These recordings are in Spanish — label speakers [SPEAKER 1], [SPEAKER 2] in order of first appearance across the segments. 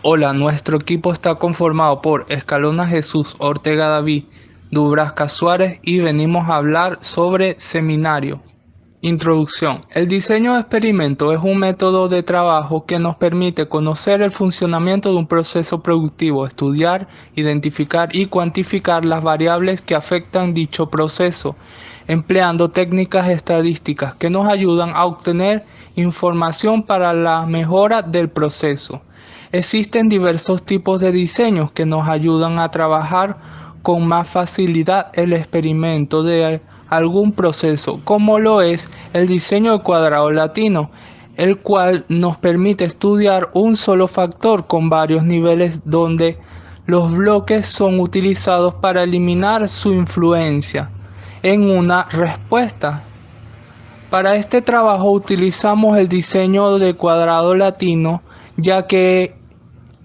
[SPEAKER 1] Hola, nuestro equipo está conformado por Escalona Jesús, Ortega David, Dubrasca Suárez y venimos a hablar sobre seminario. Introducción. El diseño de experimento es un método de trabajo que nos permite conocer el funcionamiento de un proceso productivo, estudiar, identificar y cuantificar las variables que afectan dicho proceso, empleando técnicas estadísticas que nos ayudan a obtener información para la mejora del proceso. Existen diversos tipos de diseños que nos ayudan a trabajar con más facilidad el experimento de algún proceso, como lo es el diseño de cuadrado latino, el cual nos permite estudiar un solo factor con varios niveles donde los bloques son utilizados para eliminar su influencia en una respuesta. Para este trabajo utilizamos el diseño de cuadrado latino, ya que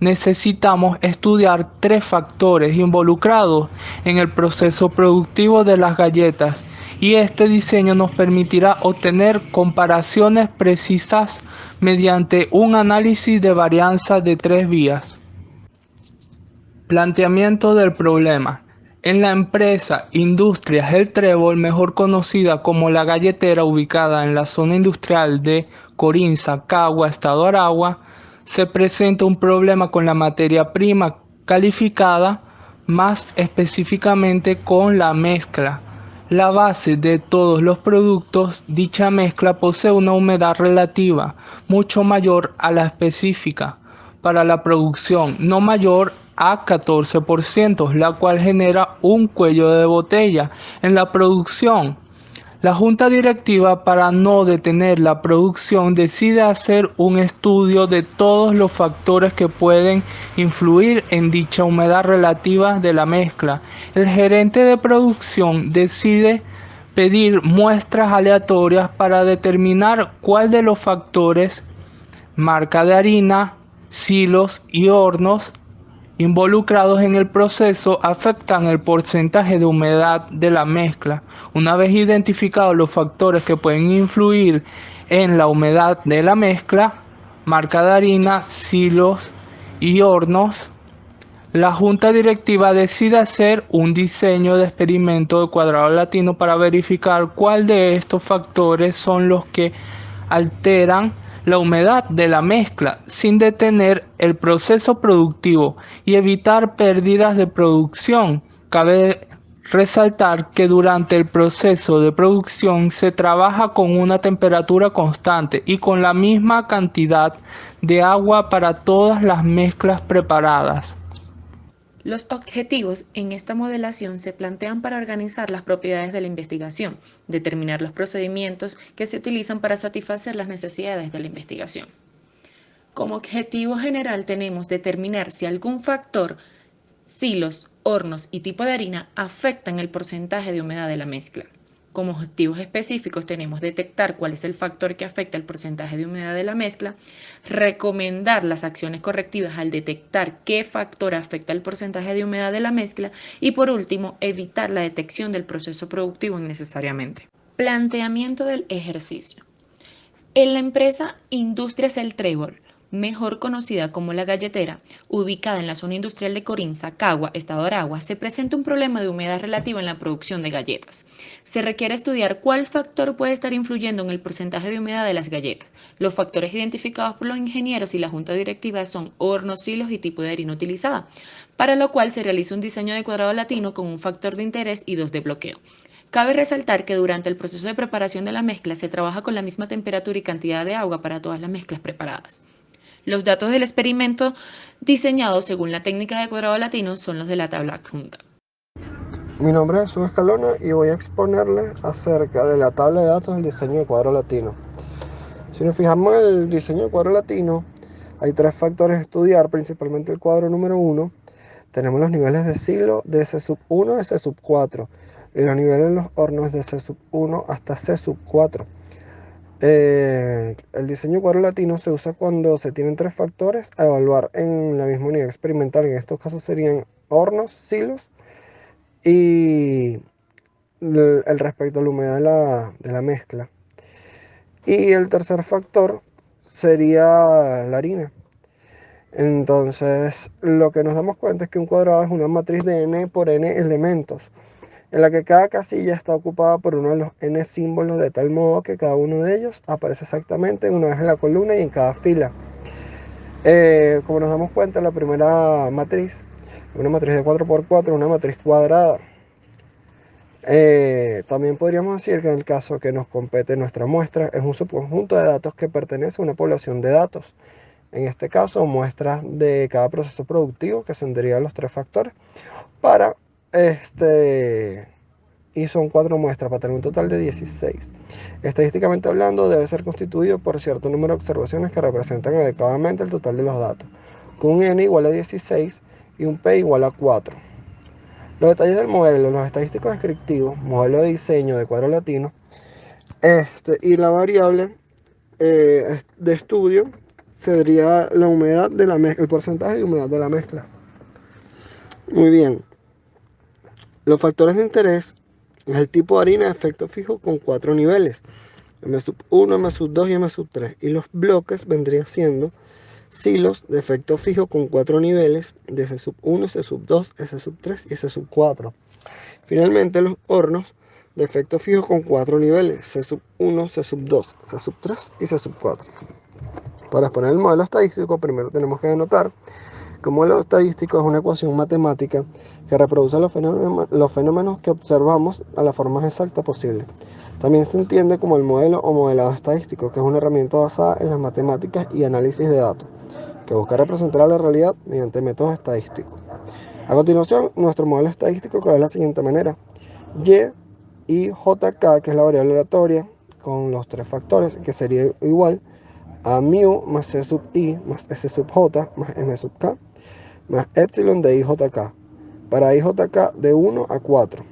[SPEAKER 1] necesitamos estudiar tres factores involucrados en el proceso productivo de las galletas y este diseño nos permitirá obtener comparaciones precisas mediante un análisis de varianza de tres vías. Planteamiento del problema. En la empresa Industrias El Trébol, mejor conocida como La Galletera, ubicada en la zona industrial de Corinza, Cagua, Estado Aragua, se presenta un problema con la materia prima calificada, más específicamente con la mezcla. La base de todos los productos, dicha mezcla posee una humedad relativa mucho mayor a la específica para la producción, no mayor a 14%, la cual genera un cuello de botella en la producción. La junta directiva, para no detener la producción, decide hacer un estudio de todos los factores que pueden influir en dicha humedad relativa de la mezcla. El gerente de producción decide pedir muestras aleatorias para determinar cuál de los factores, marca de harina, silos y hornos involucrados en el proceso afectan el porcentaje de humedad de la mezcla. Una vez identificados los factores que pueden influir en la humedad de la mezcla, marca de harina, silos y hornos, la junta directiva decide hacer un diseño de experimento de cuadrado latino para verificar cuál de estos factores son los que alteran la humedad de la mezcla sin detener el proceso productivo y evitar pérdidas de producción. Cabe resaltar que durante el proceso de producción se trabaja con una temperatura constante y con la misma cantidad de agua para todas las mezclas preparadas.
[SPEAKER 2] Los objetivos en esta modelación se plantean para organizar las propiedades de la investigación, determinar los procedimientos que se utilizan para satisfacer las necesidades de la investigación. Como objetivo general tenemos determinar si algún factor, silos, hornos y tipo de harina afectan el porcentaje de humedad de la mezcla. Como objetivos específicos tenemos detectar cuál es el factor que afecta el porcentaje de humedad de la mezcla, recomendar las acciones correctivas al detectar qué factor afecta el porcentaje de humedad de la mezcla y por último evitar la detección del proceso productivo innecesariamente. Planteamiento del ejercicio. En la empresa Industrias El Trébol, mejor conocida como La Galletera, ubicada en la zona industrial de Corinza, Cagua, Estado Aragua, se presenta un problema de humedad relativa en la producción de galletas. Se requiere estudiar cuál factor puede estar influyendo en el porcentaje de humedad de las galletas. Los factores identificados por los ingenieros y la junta directiva son hornos, silos y tipo de harina utilizada, para lo cual se realiza un diseño de cuadrado latino con un factor de interés y dos de bloqueo. Cabe resaltar que durante el proceso de preparación de la mezcla se trabaja con la misma temperatura y cantidad de agua para todas las mezclas preparadas. Los datos del experimento diseñado según la técnica de cuadrado latino son los de la tabla adjunta.
[SPEAKER 3] Mi nombre es Jesús Escalona y voy a exponerles acerca de la tabla de datos del diseño de cuadro latino. Si nos fijamos en el diseño de cuadro latino, hay tres factores a estudiar, principalmente el cuadro número 1. Tenemos los niveles de silo de C sub 1 a C sub 4 y los niveles de los hornos de C sub 1 hasta C sub 4. El diseño de cuadro latino se usa cuando se tienen tres factores a evaluar en la misma unidad experimental. En estos casos serían hornos, silos y el respecto a la humedad de la mezcla. Y el tercer factor sería la harina. Entonces, lo que nos damos cuenta es que un cuadrado es una matriz de n por n elementos, en la que cada casilla está ocupada por uno de los n símbolos, de tal modo que cada uno de ellos aparece exactamente una vez en la columna y en cada fila. Como nos damos cuenta, la primera matriz, una matriz de 4×4, una matriz cuadrada. También podríamos decir que en el caso que nos compete nuestra muestra, es un subconjunto de datos que pertenece a una población de datos. En este caso, muestras de cada proceso productivo, que tendrían los 3 factores, para y son 4 muestras para tener un total de 16. Estadísticamente hablando, debe ser constituido por cierto número de observaciones que representan adecuadamente el total de los datos, con un n igual a 16 y un p igual a 4. Los detalles del modelo, los estadísticos descriptivos, modelo de diseño de cuadro latino, y la variable de estudio sería la humedad de la mezcla, el porcentaje de humedad de la mezcla. Muy bien. Los factores de interés es el tipo de harina de efecto fijo con 4 niveles, M1, M2 y M3. Y los bloques vendrían siendo silos de efecto fijo con 4 niveles de S1, S2, S3 y S4. Finalmente, los hornos de efecto fijo con 4 niveles, C1, C2, C3 y C4. Para exponer el modelo estadístico, primero tenemos que denotar que un modelo estadístico es una ecuación matemática que reproduce los fenómenos que observamos a la forma más exacta posible. También se entiende como el modelo o modelado estadístico, que es una herramienta basada en las matemáticas y análisis de datos, que busca representar a la realidad mediante métodos estadísticos. A continuación, nuestro modelo estadístico queda de la siguiente manera. Y jk, que es la variable aleatoria, con los 3 factores, que sería igual a mu más c sub i más s sub j más m sub k más epsilon de IJK, para IJK de 1 a 4,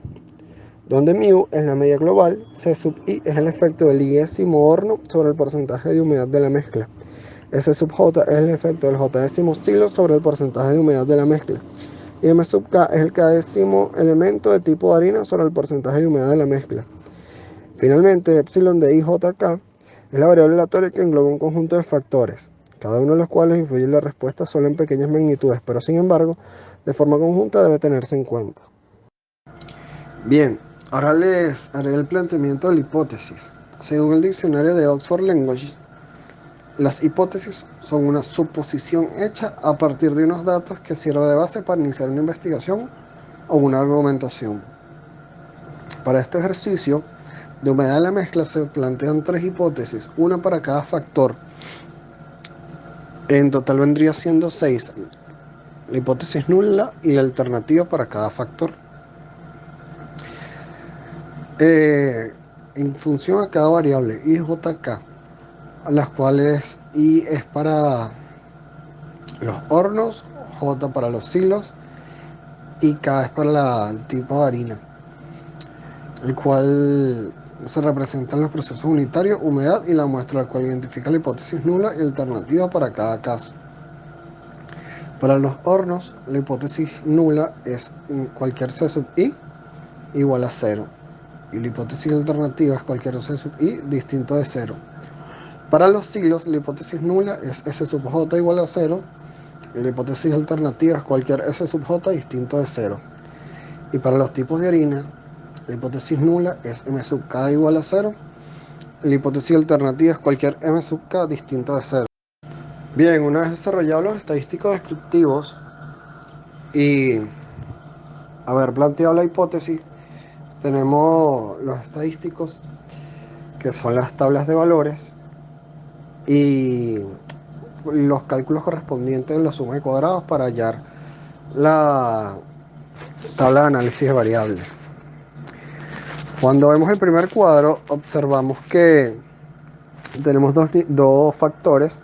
[SPEAKER 3] donde mu es la media global, C sub i es el efecto del iésimo horno sobre el porcentaje de humedad de la mezcla, S sub j es el efecto del j-décimo silo sobre el porcentaje de humedad de la mezcla, y m sub k es el k-décimo elemento de tipo de harina sobre el porcentaje de humedad de la mezcla. Finalmente, epsilon de IJK es la variable aleatoria que engloba un conjunto de factores, cada uno de los cuales influye en la respuesta solo en pequeñas magnitudes, pero sin embargo, de forma conjunta debe tenerse en cuenta. Bien, ahora les haré el planteamiento de la hipótesis. Según el diccionario de Oxford Language, las hipótesis son una suposición hecha a partir de unos datos que sirve de base para iniciar una investigación o una argumentación. Para este ejercicio de humedad de la mezcla se plantean 3 hipótesis, una para cada factor. En total vendría siendo 6. La hipótesis nula y la alternativa para cada factor. En función a cada variable I, J, K, las cuales I es para los hornos, J para los silos y K es para el tipo de harina, el cual se representan los procesos unitarios, humedad y la muestra, la cual identifica la hipótesis nula y alternativa para cada caso. Para los hornos, la hipótesis nula es cualquier C sub I igual a 0. Y la hipótesis alternativa es cualquier C sub I distinto de 0. Para los silos, la hipótesis nula es S sub J igual a 0. Y la hipótesis alternativa es cualquier S sub J distinto de 0. Y para los tipos de harina, la hipótesis nula es M sub K igual a 0. Y la hipótesis alternativa es cualquier M sub K distinto de 0. Bien, una vez desarrollados los estadísticos descriptivos y haber planteado la hipótesis, tenemos los estadísticos, que son las tablas de valores, y los cálculos correspondientes a la suma de cuadrados para hallar la tabla de análisis de variables. Cuando vemos el primer cuadro, observamos que tenemos dos factores,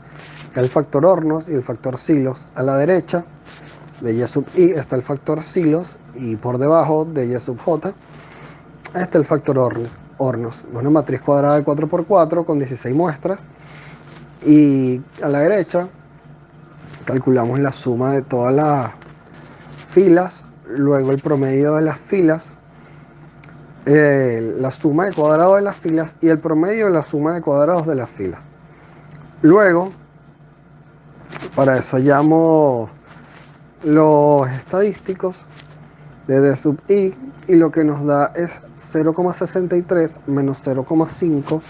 [SPEAKER 3] el factor hornos y el factor silos. A la derecha de Y sub I está el factor silos y por debajo de Y sub J está el factor hornos. Una matriz cuadrada de 4×4 con 16 muestras. Y a la derecha calculamos la suma de todas las filas, luego el promedio de las filas, la suma de cuadrados de las filas y el promedio de la suma de cuadrados de las filas. Luego Para eso llamo los estadísticos de D sub I, y lo que nos da es 0,63 menos 0,5,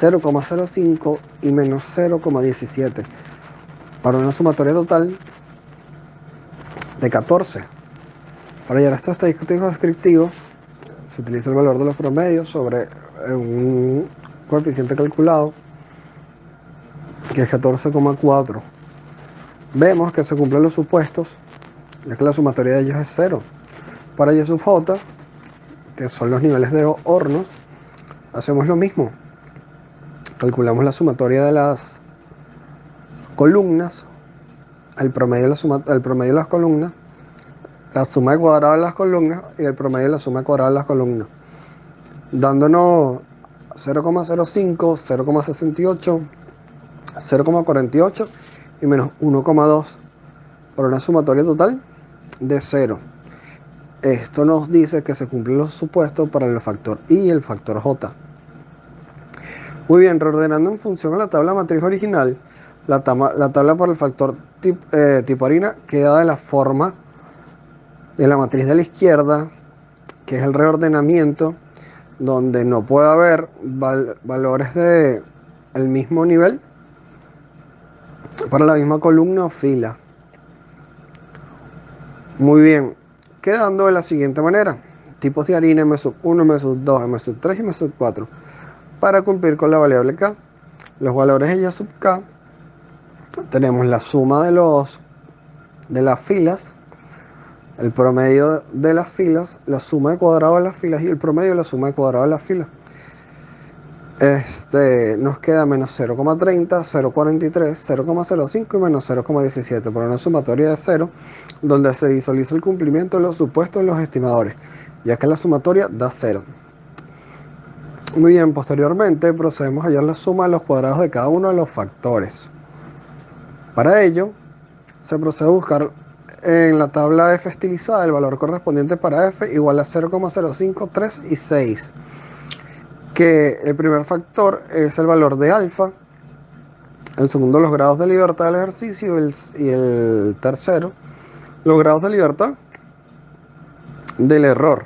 [SPEAKER 3] 0,05 y menos 0,17, para una sumatoria total de 14. Para llegar a estos estadísticos descriptivos, se utiliza el valor de los promedios sobre un coeficiente calculado, que es 14,4. Vemos que se cumplen los supuestos, ya que la sumatoria de ellos es 0. Para Y sub J, que son los niveles de hornos, hacemos lo mismo. Calculamos la sumatoria de las columnas, el promedio de las columnas, la suma de cuadrado de las columnas y el promedio de la suma de cuadrado de las columnas, dándonos 0,05, 0,68, 0,48 y menos 1,2, para una sumatoria total de 0. Esto nos dice que se cumplen los supuestos para el factor I y el factor J. Muy bien, reordenando en función a la tabla matriz original, la tabla por el factor tipo harina queda de la forma de la matriz de la izquierda, que es el reordenamiento, donde no puede haber valores de el mismo nivel para la misma columna o fila. Muy bien, quedando de la siguiente manera: tipos de harina M sub 1, M sub 2, M sub 3 y M sub 4. Para cumplir con la variable K, los valores de Y sub K, tenemos la suma de las filas, el promedio de las filas, la suma de cuadrado de las filas y el promedio de la suma de cuadrado de las filas. Nos queda menos 0,30, 0,43, 0,05 y menos 0,17, por una sumatoria de 0, donde se visualiza el cumplimiento de los supuestos de los estimadores, ya que la sumatoria da 0. Muy bien, posteriormente procedemos a hallar la suma de los cuadrados de cada uno de los factores. Para ello, se procede a buscar en la tabla F estilizada el valor correspondiente para F igual a 0,05, 3 y 6. Que el primer factor es el valor de alfa, el segundo los grados de libertad del ejercicio y el tercero los grados de libertad del error,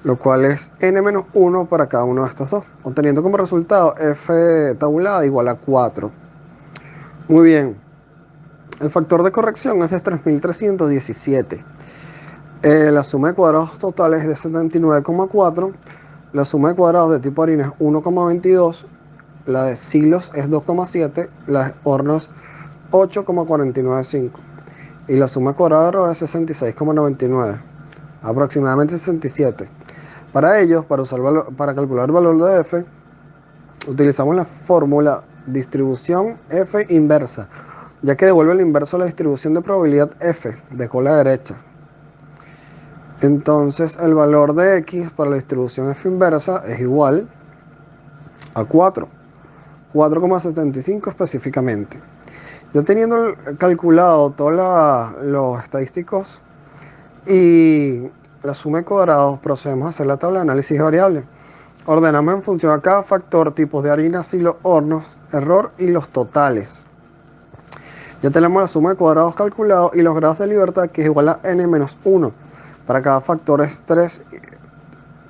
[SPEAKER 3] lo cual es n-1 para cada uno de estos dos, obteniendo como resultado f tabulada igual a 4. Muy bien, el factor de corrección es de 3317. La suma de cuadrados totales es de 79,4. La suma de cuadrados de tipo harina es 1,22. La de silos es 2,7. La de hornos 8,495. Y la suma de cuadrados de errores es 66,99. Aproximadamente 67. Para ellos, para calcular el valor de F, utilizamos la fórmula distribución F inversa, ya que devuelve el inverso a la distribución de probabilidad F de cola derecha. Entonces el valor de X para la distribución F inversa es igual a 4,75 específicamente. Ya teniendo calculado todos los estadísticos y la suma de cuadrados, procedemos a hacer la tabla de análisis de variables. Ordenamos en función a cada factor, tipos de harina, silos, hornos, error y los totales. Ya tenemos la suma de cuadrados calculados y los grados de libertad, que es igual a n-1. Para cada factor es 3,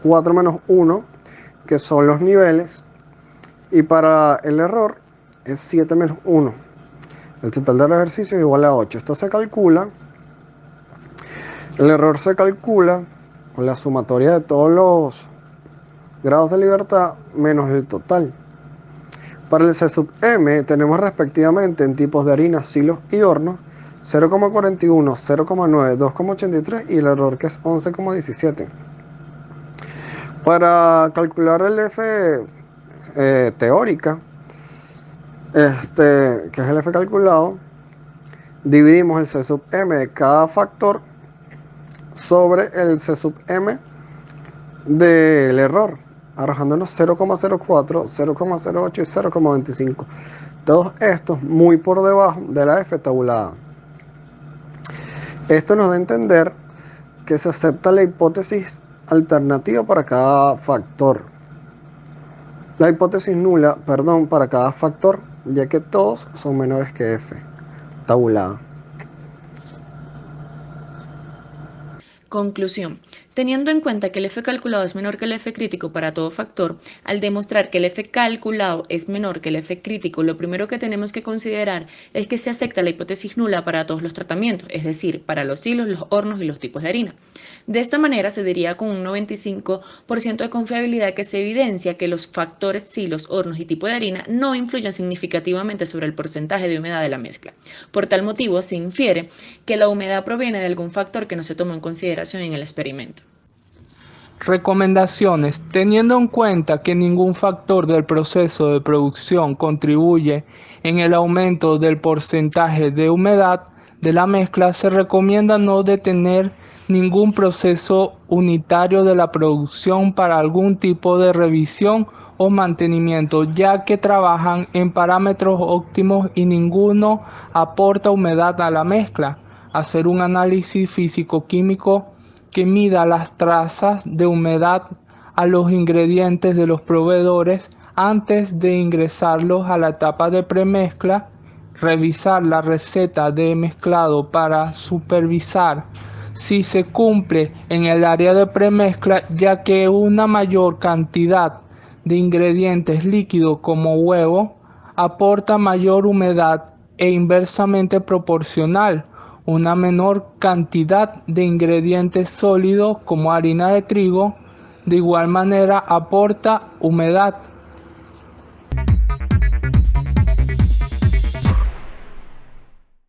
[SPEAKER 3] 4 menos 1, que son los niveles. Y para el error es 7 menos 1. El total del ejercicio es igual a 8. Esto se calcula. El error se calcula con la sumatoria de todos los grados de libertad menos el total. Para el C sub M tenemos respectivamente en tipos de harina, silos y hornos 0,41, 0,9, 2,83 y el error, que es 11,17. Para calcular el F teórica, que es el F calculado, dividimos el C sub M de cada factor sobre el C sub M del error, arrojándonos 0,04, 0,08 y 0,25. Todos estos muy por debajo de la F tabulada. Esto nos da a entender que se acepta la hipótesis alternativa para cada factor. La hipótesis nula, para cada factor, ya que todos son menores que F, tabulado.
[SPEAKER 2] Conclusión. Teniendo en cuenta que el F calculado es menor que el F crítico para todo factor, al demostrar que el F calculado es menor que el F crítico, lo primero que tenemos que considerar es que se acepta la hipótesis nula para todos los tratamientos, es decir, para los hilos, los hornos y los tipos de harina. De esta manera se diría con un 95% de confiabilidad que se evidencia que los factores silos, hornos y tipo de harina no influyen significativamente sobre el porcentaje de humedad de la mezcla. Por tal motivo, se infiere que la humedad proviene de algún factor que no se tomó en consideración en el experimento.
[SPEAKER 1] Recomendaciones. Teniendo en cuenta que ningún factor del proceso de producción contribuye en el aumento del porcentaje de humedad de la mezcla, se recomienda no detener ningún proceso unitario de la producción para algún tipo de revisión o mantenimiento, ya que trabajan en parámetros óptimos y ninguno aporta humedad a la mezcla. Hacer un análisis físico-químico que mida las trazas de humedad a los ingredientes de los proveedores antes de ingresarlos a la etapa de premezcla, revisar la receta de mezclado para supervisar si se cumple en el área de premezcla, ya que una mayor cantidad de ingredientes líquidos como huevo aporta mayor humedad e inversamente proporcional. Una menor cantidad de ingredientes sólidos como harina de trigo de igual manera aporta humedad.